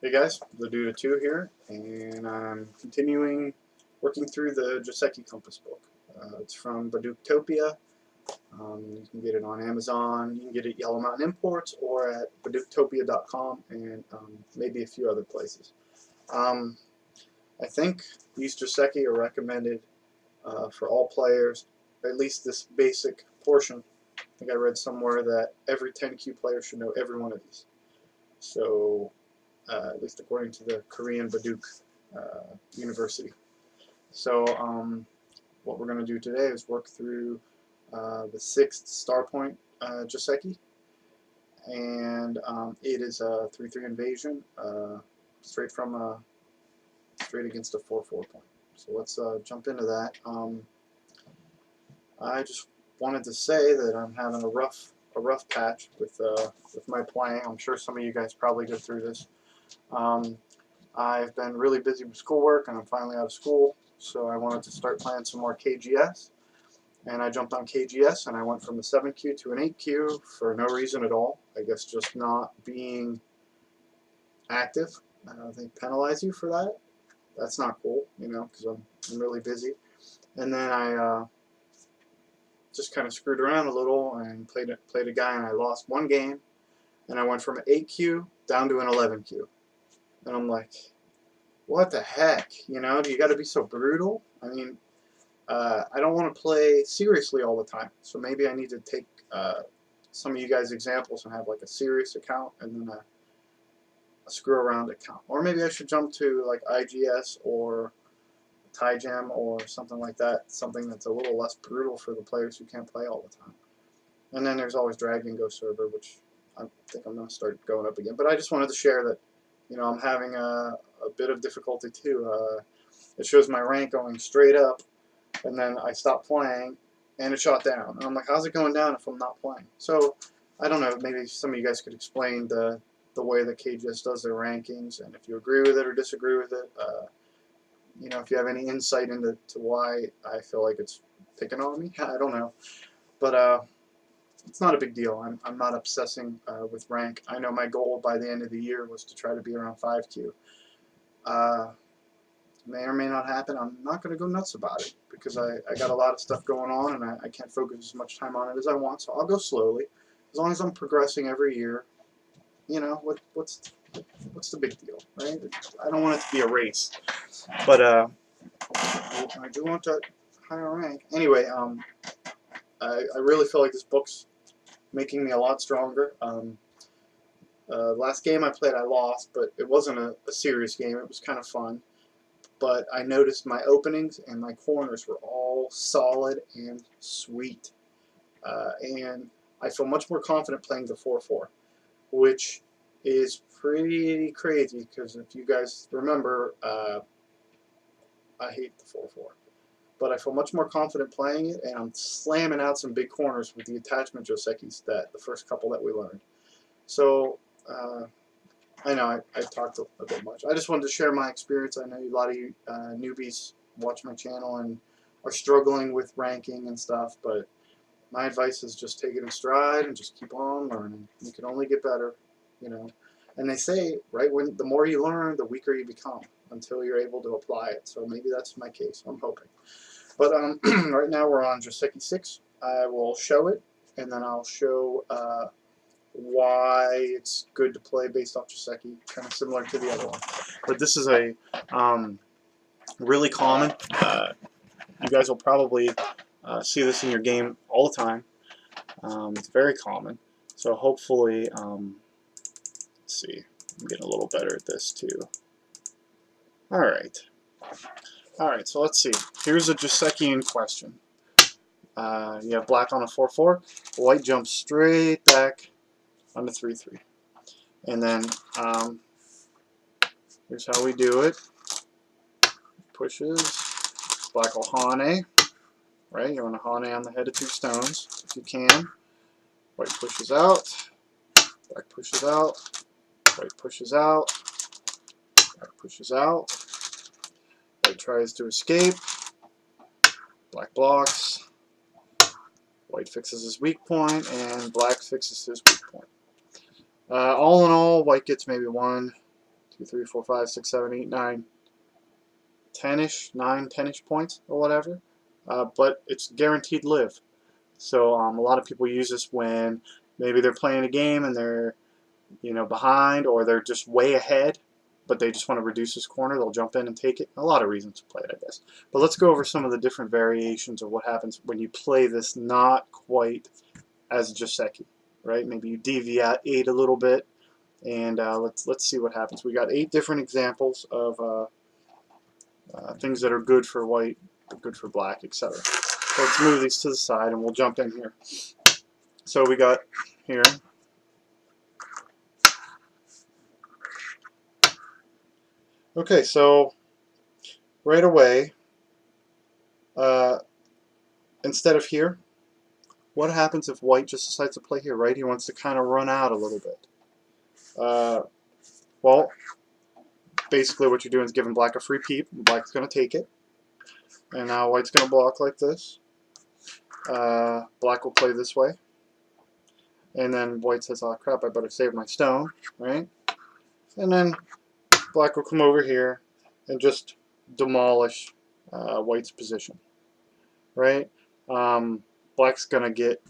Hey guys, the Duda 2 here, and I'm continuing working through the Joseki Compass book. It's from Badooktopia. You can get it on Amazon, you can get it at Yellow Mountain Imports, or at badooktopia.com, and maybe a few other places. I think these Joseki are recommended for all players, at least this basic portion. I think I read somewhere that every 10Q player should know every one of these. So at least according to the Korean Baduk University. So what we're going to do today is work through the 6th star point Joseki, and it is a 3-3 invasion, straight against a 4-4 point. So let's jump into that. I just wanted to say that I'm having a rough patch with my playing. I'm sure some of you guys probably go through this. I've been really busy with schoolwork, and I'm finally out of school, so I wanted to start playing some more KGS. And I jumped on KGS, and I went from a 7Q to an 8Q for no reason at all. I guess just not being active. They penalize you for that. That's not cool, you know, because I'm really busy. And then I just kind of screwed around a little and played a guy, and I lost one game, and I went from an 8Q down to an 11Q. And I'm like, what the heck? You know, do you got to be so brutal? I mean, I don't want to play seriously all the time. So maybe I need to take some of you guys' examples and have like a serious account and then a screw around account. Or maybe I should jump to like IGS or TiGem or something like that. Something that's a little less brutal for the players who can't play all the time. And then there's always Dragon Go server, which I think I'm going to start going up again. But I just wanted to share that, you know, I'm having a bit of difficulty too. It shows my rank going straight up, and then I stopped playing, and it shot down. And I'm like, how's it going down if I'm not playing? So I don't know. Maybe some of you guys could explain the way that KGS does their rankings, and if you agree with it or disagree with it. You know, if you have any insight into why I feel like it's picking on me, I don't know. But it's not a big deal. I'm not obsessing with rank. I know my goal by the end of the year was to try to be around 5Q. May or may not happen. I'm not going to go nuts about it because I got a lot of stuff going on, and I can't focus as much time on it as I want. So I'll go slowly, as long as I'm progressing every year. You know, what's the big deal, right? I don't want it to be a race, but I do want that higher rank. Anyway, I really feel like this book's making me a lot stronger. Last game I played, I lost, but it wasn't a serious game. It was kind of fun. But I noticed my openings and my corners were all solid and sweet. And I feel much more confident playing the 4-4, which is pretty crazy because if you guys remember, I hate the 4-4. But I feel much more confident playing it, and I'm slamming out some big corners with the attachment Josekis that the first couple that we learned. So I know I talked a bit much. I just wanted to share my experience. I know a lot of you newbies watch my channel and are struggling with ranking and stuff, but my advice is just take it in stride and just keep on learning. You can only get better, you know. And they say, right, when the more you learn, the weaker you become until you're able to apply it. So maybe that's my case. I'm hoping. But right now we're on Joseki 6. I will show it, and then I'll show why it's good to play based off Joseki, kind of similar to the other one. But this is a really common. You guys will probably see this in your game all the time. It's very common. So hopefully, let's see, I'm getting a little better at this too. All right. So let's see. Here's a Joseki in question. You have black on a 4-4. White jumps straight back on the 3-3. And then here's how we do it. Pushes. Black will Hane. Right? You want to Hane on the head of 2 stones if you can. White pushes out. Black pushes out. White pushes out. Black pushes out. White tries to escape. Black blocks. White fixes his weak point, and black fixes his weak point. All in all, white gets maybe 1, 2, 3, 4, 5, 6, 7, 8, 9, 10-ish, 9, 10-ish points or whatever. But it's guaranteed live. So a lot of people use this when maybe they're playing a game and they're behind, or they're just way ahead, but they just want to reduce this corner. They'll jump in and take it. A lot of reasons to play it, I guess. But let's go over some of the different variations of what happens when you play this not quite as a Joseki, right? Maybe you deviate a little bit, and let's see what happens. We got 8 different examples of things that are good for white, good for black, etc. So let's move these to the side, and we'll jump in here. So we got here. Okay, so right away, instead of here, what happens if white just decides to play here, right? He wants to kind of run out a little bit. Well, basically what you're doing is giving black a free peep. Black's going to take it. And now white's going to block like this. Black will play this way. And then white says, oh crap, I better save my stone, right? And then black will come over here and just demolish white's position, right? Black's going to get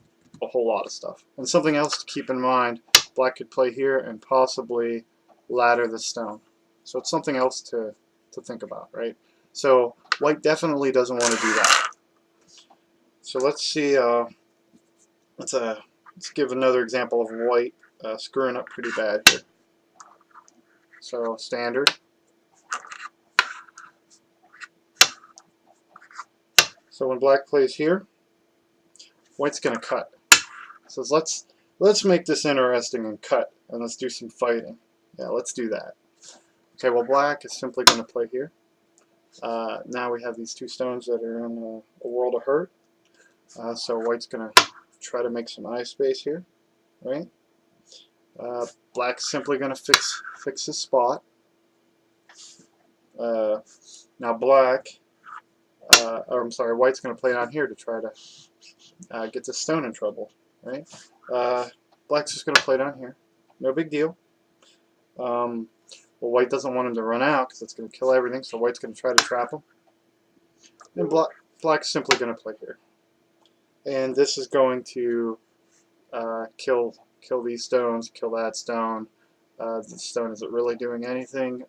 a whole lot of stuff. And something else to keep in mind, black could play here and possibly ladder the stone. So it's something else to think about, right? So white definitely doesn't want to do that. So let's see, let's give another example of white screwing up pretty bad here. So standard. So when black plays here, white's going to cut. So let's make this interesting and cut, and let's do some fighting. Yeah, let's do that. Okay, well black is simply going to play here. Now we have these 2 stones that are in a world of hurt. So white's going to try to make some eye space here, right? Black's simply going to fix his spot. Now white's going to play down here to try to get the stone in trouble, right? Black's just going to play down here. No big deal. Well, white doesn't want him to run out because it's going to kill everything, so white's going to try to trap him. And black's simply going to play here. And this is going to kill these stones, kill that stone. The stone isn't really doing anything.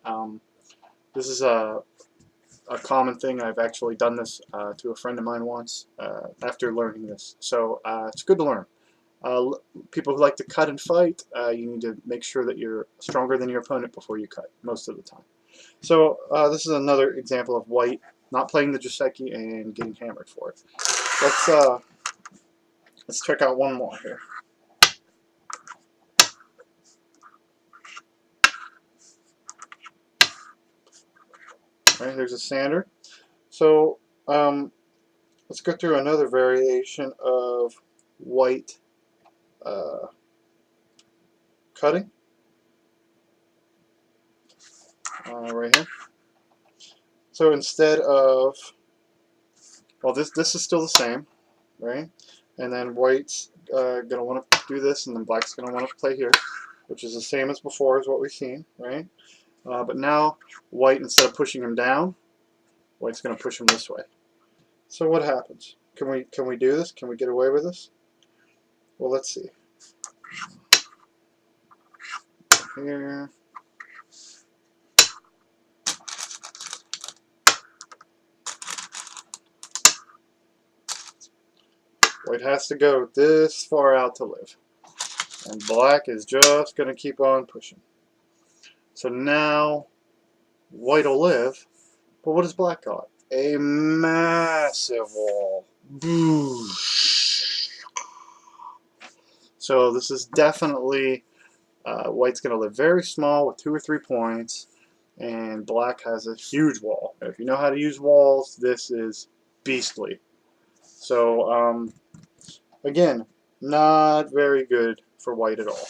This is a common thing. I've actually done this to a friend of mine once after learning this. So it's good to learn. People who like to cut and fight, you need to make sure that you're stronger than your opponent before you cut, most of the time. So this is another example of white not playing the Joseki and getting hammered for it. Let's check out one more here. All right, here's a standard. So let's go through another variation of white cutting. Right here. So instead of, well, this is still the same, right? And then white's gonna want to do this, and then black's gonna want to play here, which is the same as before, is what we've seen, right? But now white, instead of pushing him down, white's gonna push him this way. So what happens? Can we do this? Can we get away with this? Well, let's see. Here. White has to go this far out to live. And black is just going to keep on pushing. So now white will live, but what does black got? A massive wall. So this is definitely, white's going to live very small with 2 or 3 points, and black has a huge wall. If you know how to use walls, this is beastly. So again, not very good for white at all.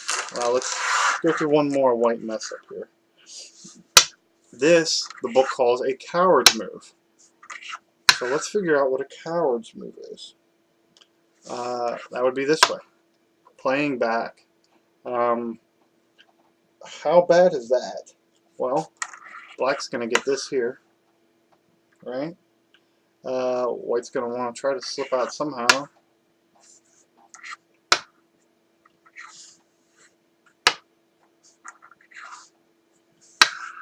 Let's go through one more white mess up here. This, the book calls a coward's move. So let's figure out what a coward's move is. That would be this way. Playing back. How bad is that? Well, black's going to get this here, right? White's going to want to try to slip out somehow.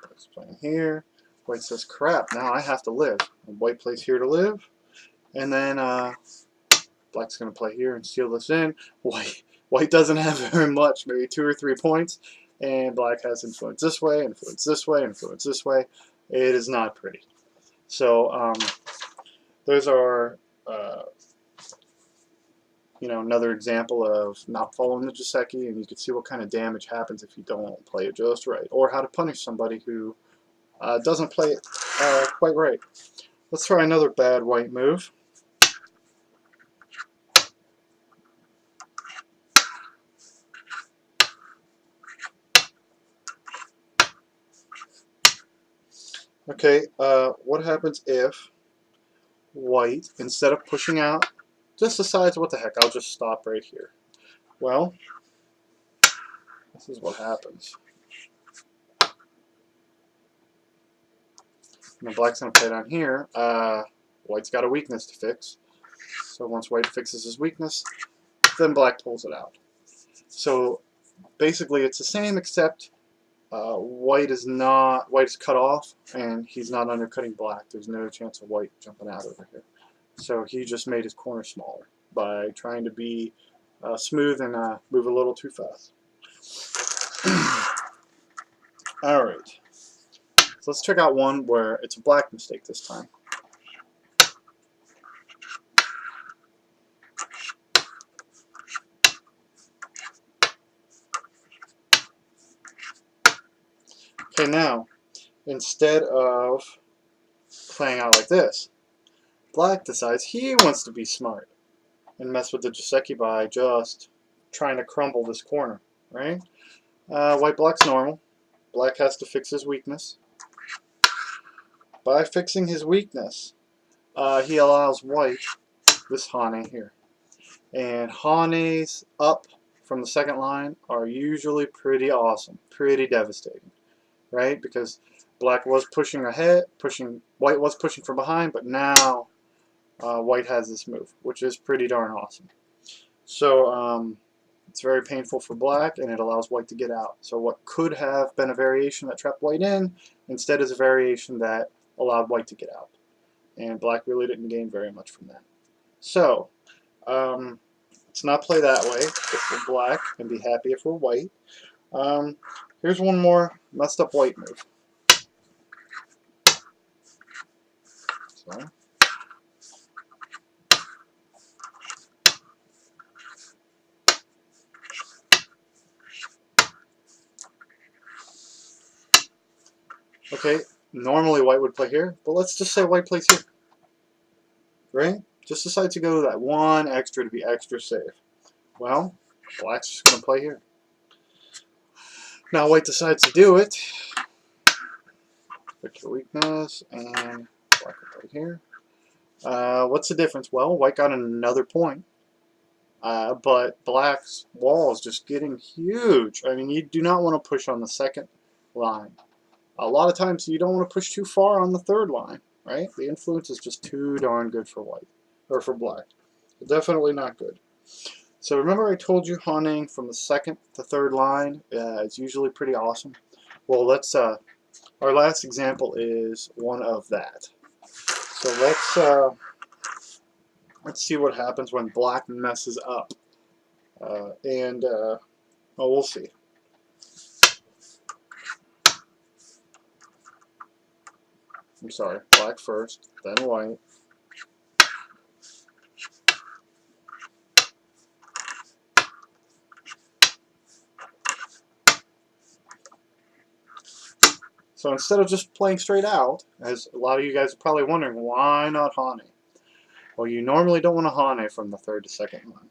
Black's playing here. White says, crap, now I have to live. And white plays here to live. And then black's going to play here and steal this in. White doesn't have very much, maybe 2 or 3 points. And black has influence this way, influence this way, influence this way. It is not pretty. So those are, you know, another example of not following the Joseki, and you can see what kind of damage happens if you don't play it just right, or how to punish somebody who doesn't play it quite right. Let's try another bad white move. Okay, what happens if white, instead of pushing out, just decides, what the heck, I'll just stop right here? Well, this is what happens. Now black's going to play down here. White's got a weakness to fix. So once white fixes his weakness, then black pulls it out. So basically it's the same, except white is cut off, and he's not undercutting black. There's no chance of white jumping out over here. So he just made his corner smaller by trying to be smooth and move a little too fast. Alright, so let's check out one where it's a black mistake this time. Okay, now, instead of playing out like this, black decides he wants to be smart and mess with the Joseki by just trying to crumble this corner, right? White block's normal. Black has to fix his weakness. By fixing his weakness, he allows white this Hane here. And Hanes up from the second line are usually pretty awesome, pretty devastating, right? Because black was pushing ahead, white was pushing from behind, but now white has this move, which is pretty darn awesome. So it's very painful for black, and it allows white to get out. So what could have been a variation that trapped white in, instead is a variation that allowed white to get out. And black really didn't gain very much from that. So let's not play that way if we're black, and be happy if we're white. Here's one more messed up white move. So, okay, normally white would play here, but let's just say white plays here, right? Just decide to go that one extra to be extra safe. Well, black's just going to play here. Now white decides to do it. Fix your weakness, and black will play here. What's the difference? Well, white got another point, but black's wall is just getting huge. I mean, you do not want to push on the second line. A lot of times you don't want to push too far on the third line, right? The influence is just too darn good for white, or for black. Definitely not good. So remember I told you Haning from the second to third line is usually pretty awesome? Well, let's our last example is one of that. So let's see what happens when black messes up. Oh, we'll see. I'm sorry, black first, then white. So instead of just playing straight out, as a lot of you guys are probably wondering, why not Hane? Well, you normally don't want to Hane from the third to second line.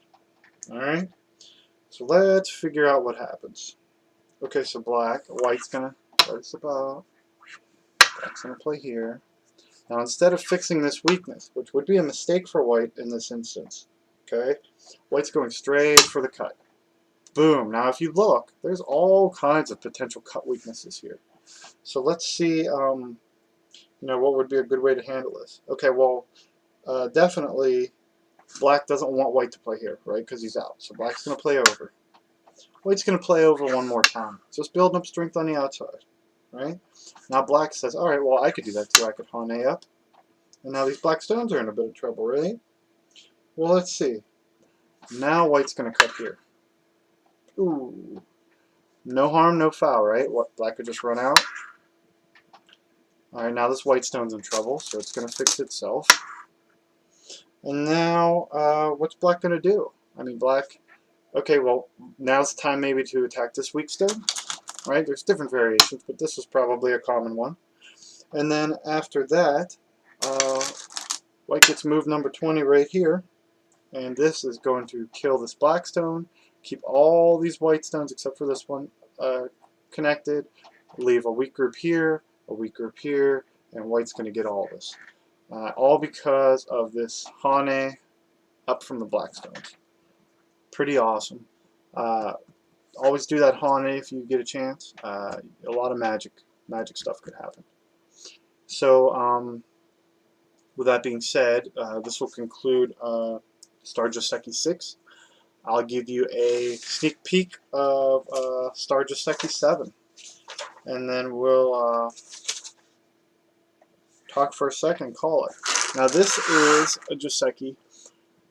Alright? So let's figure out what happens. Okay, so white's going to place about. Black's going to play here. Now instead of fixing this weakness, which would be a mistake for white in this instance, okay, white's going straight for the cut. Boom. Now if you look, there's all kinds of potential cut weaknesses here. So let's see, what would be a good way to handle this. Okay, well, definitely black doesn't want white to play here, right? Because he's out. So black's going to play over. White's going to play over one more time. Just building up strength on the outside, right? Now black says, all right, well, I could do that too. I could pawn A up. And now these black stones are in a bit of trouble, right? Well, let's see. Now white's going to cut here. Ooh. No harm, no foul, right? What, black could just run out. All right, now this white stone's in trouble, so it's going to fix itself. And now, what's black going to do? I mean, black... Okay, well, now's the time maybe to attack this weak stone, right? There's different variations, but this is probably a common one. And then after that, white gets move number 20 right here, and this is going to kill this black stone, keep all these white stones except for this one connected, leave a weak group here, a weak group here, and white's going to get all this. All because of this Hane up from the black stones. Pretty awesome. Always do that Hane if you get a chance. A lot of magic stuff could happen. So with that being said, this will conclude Star Joseki 6. I'll give you a sneak peek of Star Joseki 7. And then we'll talk for a second, call it. Now this is a Joseki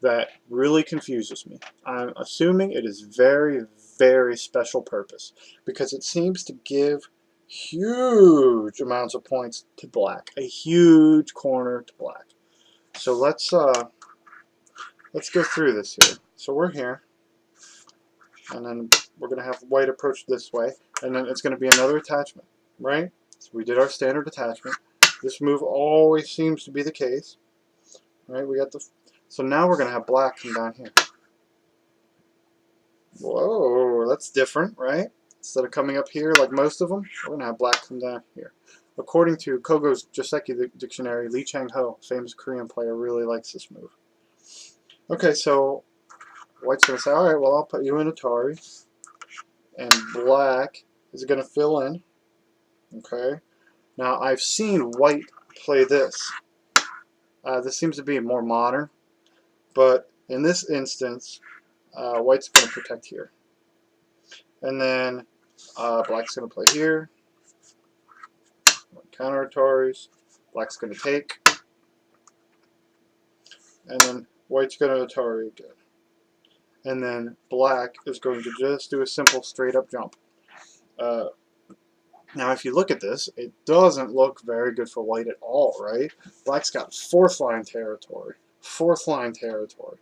that really confuses me. I'm assuming it is very, very special purpose because it seems to give huge amounts of points to black, a huge corner to black. So let's go through this here. So we're here, and then we're going to have white approach this way, and then it's going to be another attachment, right? So we did our standard attachment. This move always seems to be the case, right? We got the... So now we're going to have black come down here. Whoa, that's different, right? Instead of coming up here like most of them, we're going to have black come down here. According to Kogo's Joseki dictionary, Lee Chang-ho, famous Korean player, really likes this move. Okay, so white's going to say, alright, well, I'll put you in Atari. And black is going to fill in. Okay. Now, I've seen white play this. This seems to be more modern. But in this instance, white's going to protect here. And then black's going to play here. Counter Ataris. Black's going to take. And then white's going to Atari again. And then black is going to just do a simple straight up jump. Now if you look at this, it doesn't look very good for white at all, right? Black's got fourth line territory. Fourth line territory.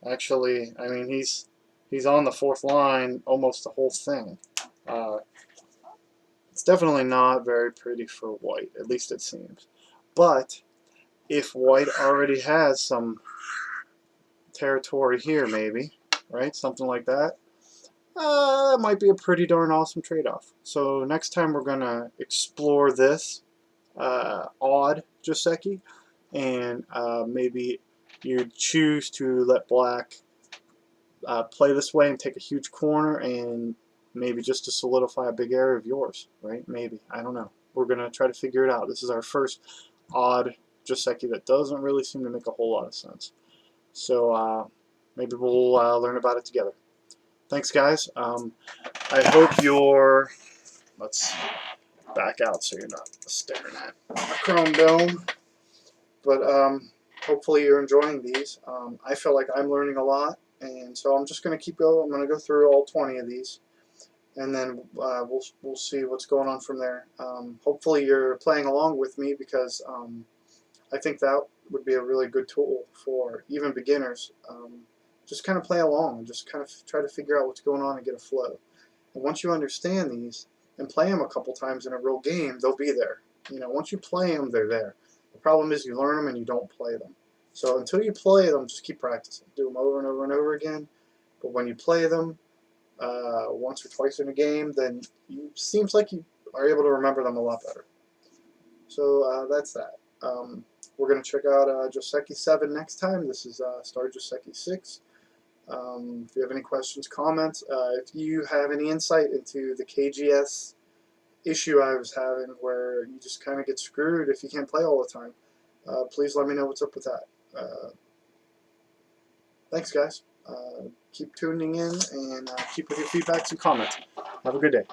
Actually, I mean, he's on the fourth line almost the whole thing. It's definitely not very pretty for white, at least it seems. But if white already has some territory here, maybe, right? Something like that. That might be a pretty darn awesome trade-off. So next time we're going to explore this odd Joseki, and maybe you choose to let black play this way and take a huge corner, and maybe just to solidify a big area of yours, right? Maybe. I don't know. We're going to try to figure it out. This is our first odd Joseki that doesn't really seem to make a whole lot of sense. So maybe we'll learn about it together. Thanks, guys. I hope you're... Let's back out so you're not staring at a chrome dome. But hopefully you're enjoying these. I feel like I'm learning a lot, and so I'm just going to keep going. I'm going to go through all 20 of these, and then we'll see what's going on from there. Hopefully you're playing along with me, because I think that would be a really good tool for even beginners. Just kind of play along and just kind of try to figure out what's going on and get a flow. And once you understand these and play them a couple times in a real game, they'll be there. You know, once you play them, they're there. The problem is you learn them and you don't play them. So until you play them, just keep practicing. Do them over and over and over again. But when you play them once or twice in a game, then it seems like you are able to remember them a lot better. So that's that. We're going to check out Joseki 7 next time. This is Star Joseki 6. If you have any questions, comments, if you have any insight into the KGS issue I was having where you just kind of get screwed if you can't play all the time. Please let me know what's up with that. Thanks, guys. Keep tuning in and keep with your feedbacks and comments. Have a good day.